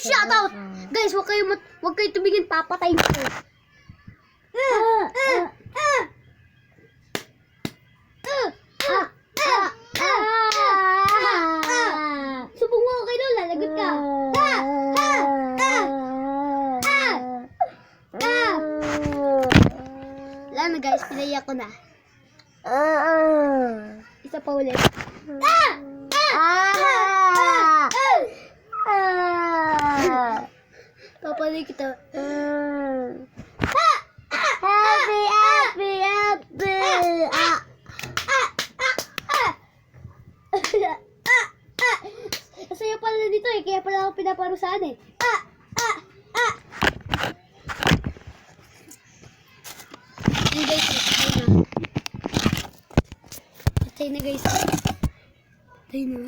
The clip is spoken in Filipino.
Shout out! Guys, huwag kayo tumingin, papatayin ko. Subong mo kay Lola, lagot ka. Wala na guys, pinaya ko na. Isa pa ulit. Papalay kita. Happy. Saya pala dito eh, kaya pala ako pinaparusahan eh. Hey guys, patay na guys. Patay na.